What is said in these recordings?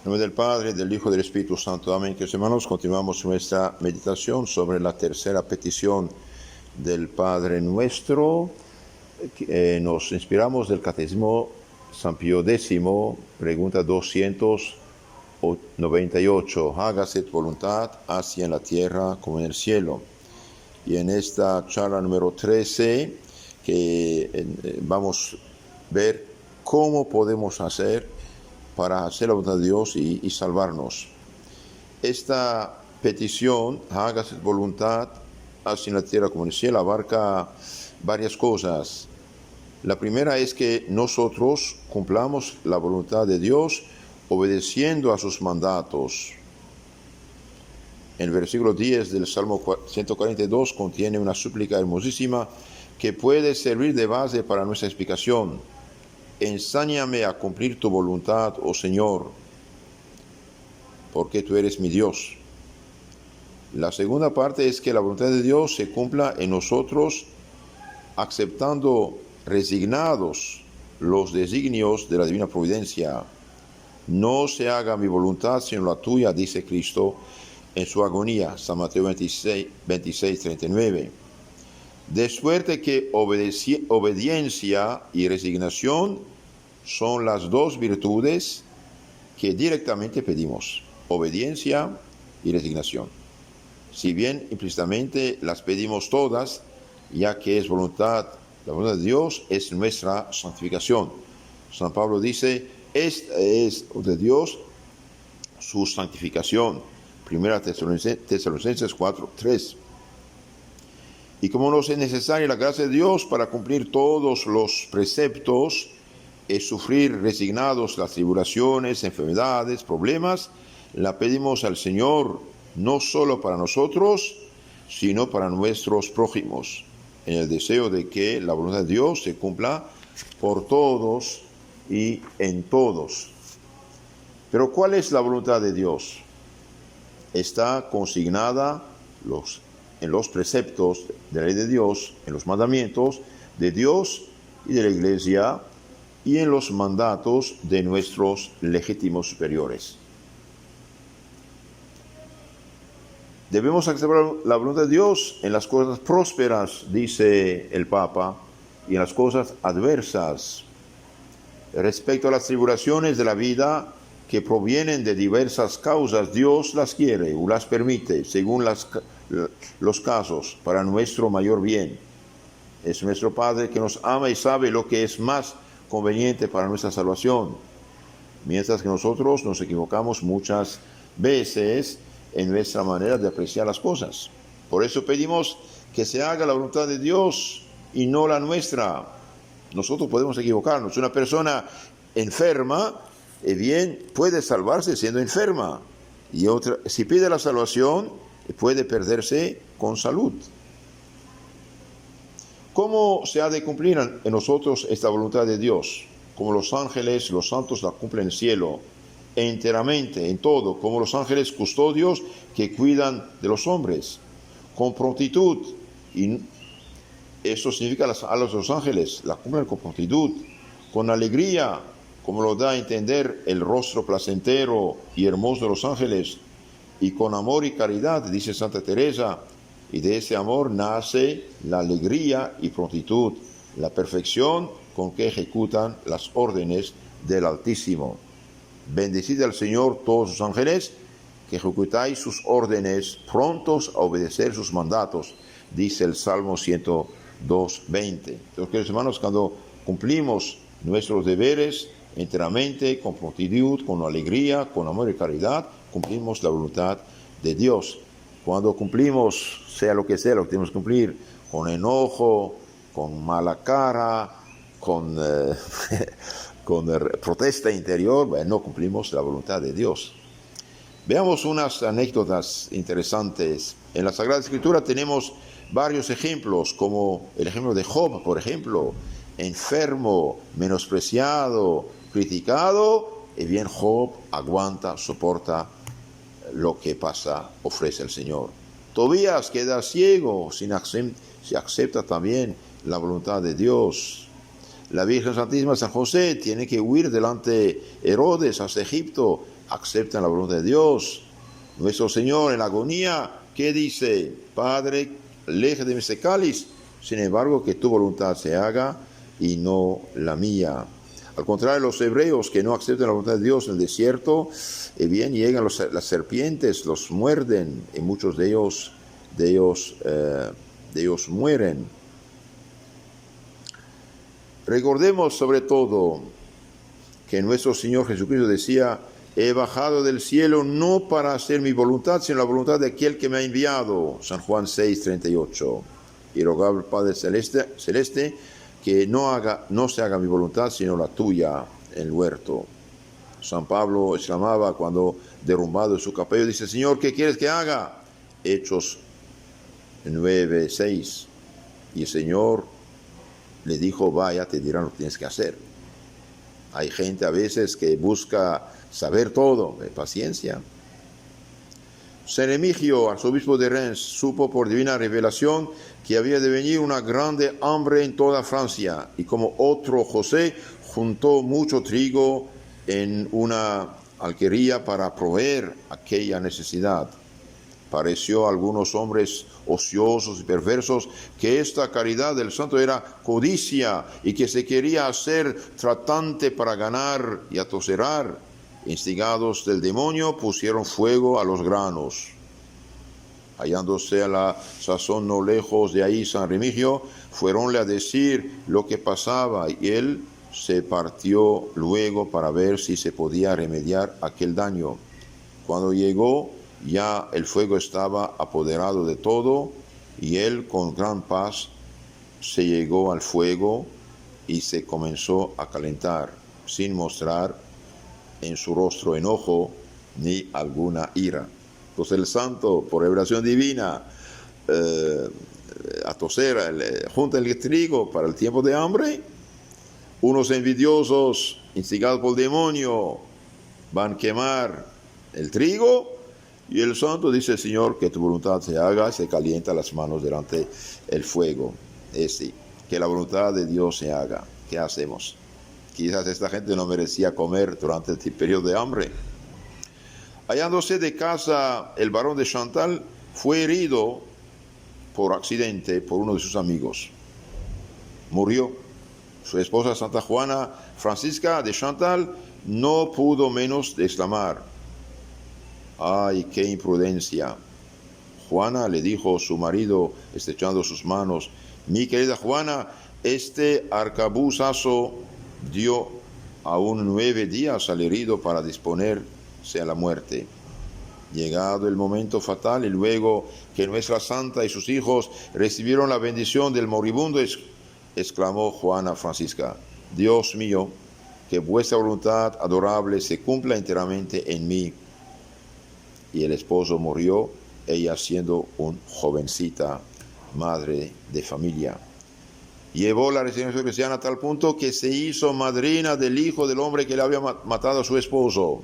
En nombre del Padre, del Hijo y del Espíritu Santo. Amén. Queridos hermanos, continuamos nuestra meditación sobre la tercera petición del Padre Nuestro. Nos inspiramos del Catecismo San Pío X, pregunta 298. Hágase tu voluntad, así en la tierra como en el cielo. Y en esta charla número 13, vamos a ver cómo podemos hacer para hacer la voluntad de Dios y salvarnos. Esta petición, hágase tu voluntad, así en la tierra como en el cielo, abarca varias cosas. La primera es que nosotros cumplamos la voluntad de Dios obedeciendo a sus mandatos. El versículo 10 del Salmo 142 contiene una súplica hermosísima que puede servir de base para nuestra explicación. Enséñame a cumplir tu voluntad, oh Señor, porque tú eres mi Dios. La segunda parte es que la voluntad de Dios se cumpla en nosotros, aceptando resignados los designios de la divina providencia. No se haga mi voluntad sino la tuya, dice Cristo en su agonía, San Mateo 26:39. De suerte que obediencia y resignación son las dos virtudes que directamente pedimos. Obediencia y resignación. Si bien implícitamente las pedimos todas, ya que es la voluntad de Dios es nuestra santificación. San Pablo dice, esta es de Dios su santificación. 1 Tesalonicenses 4:3. Y como nos es necesaria la gracia de Dios para cumplir todos los preceptos, es sufrir resignados las tribulaciones, enfermedades, problemas, la pedimos al Señor no solo para nosotros, sino para nuestros prójimos, en el deseo de que la voluntad de Dios se cumpla por todos y en todos. Pero ¿cuál es la voluntad de Dios? Está consignada en los preceptos de la ley de Dios, en los mandamientos de Dios y de la Iglesia, y en los mandatos de nuestros legítimos superiores. Debemos aceptar la voluntad de Dios en las cosas prósperas, dice el Papa, y en las cosas adversas. Respecto a las tribulaciones de la vida que provienen de diversas causas, Dios las quiere o las permite, según los casos, para nuestro mayor bien. Es nuestro Padre que nos ama y sabe lo que es más conveniente para nuestra salvación, mientras que nosotros nos equivocamos muchas veces en nuestra manera de apreciar las cosas. Por eso pedimos que se haga la voluntad de Dios y no la nuestra. Nosotros podemos equivocarnos. Una persona enferma, bien, puede salvarse siendo enferma. Y otra, si pide la salvación, puede perderse con salud. ¿Cómo se ha de cumplir en nosotros esta voluntad de Dios? Como los ángeles, los santos la cumplen en el cielo, enteramente, en todo, como los ángeles custodios que cuidan de los hombres, con prontitud. Y eso significa las alas de los ángeles, la cumplen con prontitud, con alegría, como lo da a entender el rostro placentero y hermoso de los ángeles, y con amor y caridad, dice Santa Teresa, y de ese amor nace la alegría y prontitud, la perfección con que ejecutan las órdenes del Altísimo. Bendecid al Señor todos sus ángeles, que ejecutáis sus órdenes, prontos a obedecer sus mandatos, dice el Salmo 102:20. Entonces, queridos hermanos, cuando cumplimos nuestros deberes enteramente, con prontitud, con alegría, con amor y caridad, cumplimos la voluntad de Dios. Cuando cumplimos, sea lo que tenemos que cumplir, con enojo, con mala cara, con protesta interior, no cumplimos la voluntad de Dios. Veamos unas anécdotas interesantes. En la Sagrada Escritura tenemos varios ejemplos, como el ejemplo de Job, por ejemplo, enfermo, menospreciado, criticado, y bien Job aguanta, soporta lo que pasa, ofrece el Señor. Tobías queda ciego, se acepta también la voluntad de Dios. La Virgen Santísima San José tiene que huir delante Herodes hasta Egipto, aceptan la voluntad de Dios. Nuestro Señor en la agonía, ¿qué dice? Padre, aleja de mí ese cáliz, sin embargo que tu voluntad se haga y no la mía. Al contrario, los hebreos que no aceptan la voluntad de Dios en el desierto, bien llegan las serpientes, los muerden y muchos de ellos mueren. Recordemos sobre todo que nuestro Señor Jesucristo decía: he bajado del cielo no para hacer mi voluntad, sino la voluntad de aquel que me ha enviado. San Juan 6:38. Y rogaba al Padre Celeste que no se haga mi voluntad, sino la tuya en el huerto. San Pablo exclamaba cuando, derrumbado en su capello, dice: Señor, ¿qué quieres que haga? Hechos 9:6. Y el Señor le dijo: vaya, te dirán lo que tienes que hacer. Hay gente a veces que busca saber todo, paciencia. San Remigio, arzobispo de Reims, supo por divina revelación que había de venir una grande hambre en toda Francia, y como otro José, juntó mucho trigo en una alquería para proveer aquella necesidad. Pareció a algunos hombres ociosos y perversos que esta caridad del santo era codicia y que se quería hacer tratante para ganar y atoserar. Instigados del demonio, pusieron fuego a los granos. Hallándose a la sazón no lejos de ahí San Remigio, fueronle a decir lo que pasaba, y él se partió luego para ver si se podía remediar aquel daño. Cuando llegó, ya el fuego estaba apoderado de todo, y él con gran paz se llegó al fuego y se comenzó a calentar, sin mostrar en su rostro enojo ni alguna ira. Entonces el santo, por revelación divina, junta el trigo para el tiempo de hambre. Unos envidiosos, instigados por el demonio, van a quemar el trigo, y el santo dice: Señor, que tu voluntad se haga, y se calienta las manos delante del fuego. Es decir, que la voluntad de Dios se haga. ¿Qué hacemos? Quizás esta gente no merecía comer durante el periodo de hambre. Hallándose de casa, el barón de Chantal fue herido por accidente por uno de sus amigos. Murió. Su esposa Santa Juana Francisca de Chantal no pudo menos de exclamar: ¡ay, qué imprudencia! Juana, le dijo su marido, estrechando sus manos: mi querida Juana, este arcabuzazo dio aún 9 días al herido para disponerse a la muerte. Llegado el momento fatal, y luego que nuestra santa y sus hijos recibieron la bendición del moribundo, exclamó Juana Francisca: Dios mío, que vuestra voluntad adorable se cumpla enteramente en mí. Y el esposo murió, ella siendo una jovencita, madre de familia. Llevó la residencia cristiana a tal punto que se hizo madrina del hijo del hombre que le había matado a su esposo.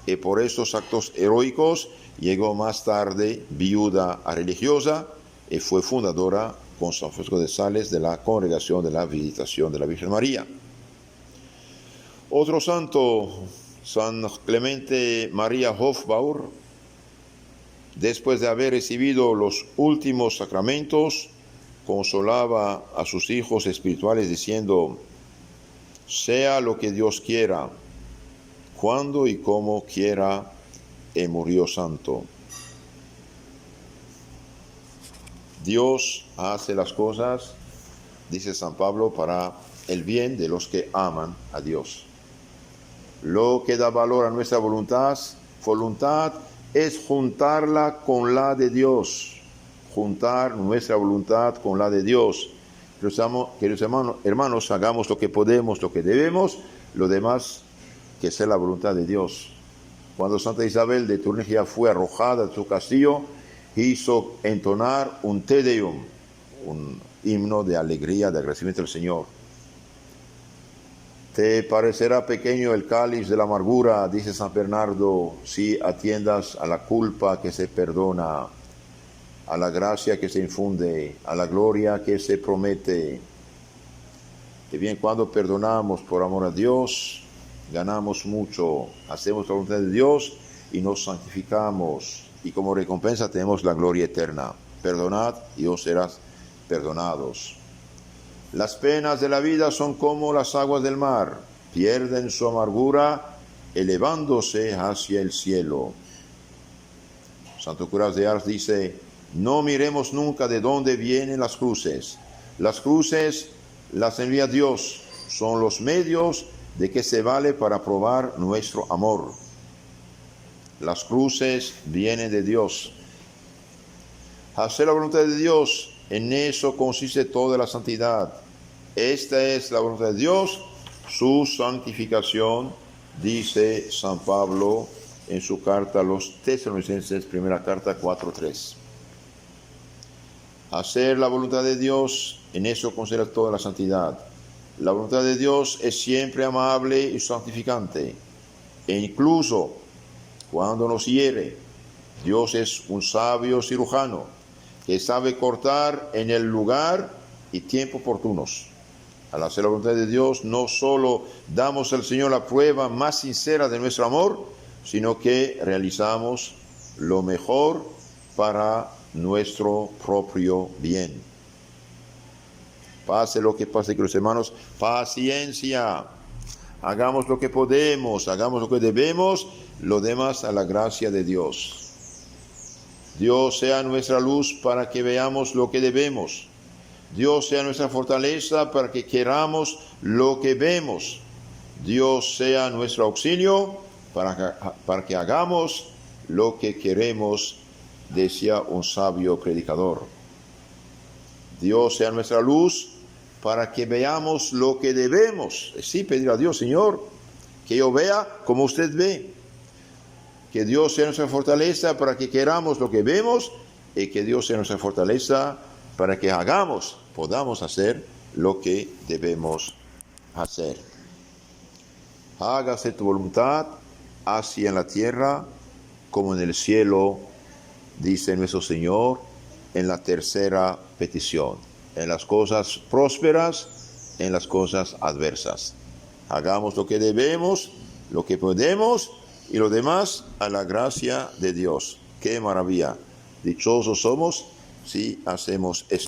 Y por estos actos heroicos llegó más tarde viuda a religiosa y fue fundadora con San Francisco de Sales de la Congregación de la Visitación de la Virgen María. Otro santo, San Clemente María Hofbauer, después de haber recibido los últimos sacramentos, consolaba a sus hijos espirituales diciendo: sea lo que Dios quiera, cuando y como quiera, y murió santo. Dios hace las cosas, dice San Pablo, para el bien de los que aman a Dios. Lo que da valor a nuestra voluntad es juntarla con la de Dios. Juntar nuestra voluntad con la de Dios. Queridos hermanos, hagamos lo que podemos, lo que debemos, lo demás que sea la voluntad de Dios. Cuando Santa Isabel de Turingia fue arrojada de su castillo, hizo entonar un Te Deum, un himno de alegría, de agradecimiento al Señor. Te parecerá pequeño el cáliz de la amargura, dice San Bernardo, si atiendas a la culpa que se perdona, a la gracia que se infunde, a la gloria que se promete. Que bien, cuando perdonamos por amor a Dios, ganamos mucho. Hacemos la voluntad de Dios y nos santificamos. Y como recompensa tenemos la gloria eterna. Perdonad y os serás perdonados. Las penas de la vida son como las aguas del mar. Pierden su amargura elevándose hacia el cielo. Santo Curas de Ars dice: no miremos nunca de dónde vienen las cruces. Las cruces las envía Dios. Son los medios de que se vale para probar nuestro amor. Las cruces vienen de Dios. Hacer la voluntad de Dios, en eso consiste toda la santidad. Esta es la voluntad de Dios, su santificación, dice San Pablo en su carta a los Tesalonicenses, primera carta 4:3. Hacer la voluntad de Dios, en eso consiste toda la santidad. La voluntad de Dios es siempre amable y santificante, e incluso cuando nos hiere, Dios es un sabio cirujano que sabe cortar en el lugar y tiempo oportunos. Al hacer la voluntad de Dios, no solo damos al Señor la prueba más sincera de nuestro amor, sino que realizamos lo mejor para nuestro propio bien. Pase lo que pase, queridos hermanos, paciencia. Hagamos lo que podemos, hagamos lo que debemos, lo demás a la gracia de Dios. Dios sea nuestra luz para que veamos lo que debemos. Dios sea nuestra fortaleza para que queramos lo que vemos. Dios sea nuestro auxilio para que hagamos lo que queremos, decía un sabio predicador. Dios sea nuestra luz para que veamos lo que debemos. Sí, pedir a Dios: Señor, que yo vea como usted ve. Que Dios sea nuestra fortaleza para que queramos lo que vemos, y que Dios sea nuestra fortaleza para que podamos hacer lo que debemos hacer. Hágase tu voluntad, así en la tierra como en el cielo, dice nuestro Señor en la tercera petición. En las cosas prósperas, en las cosas adversas. Hagamos lo que debemos, lo que podemos, y lo demás a la gracia de Dios. ¡Qué maravilla! Dichosos somos si hacemos esto.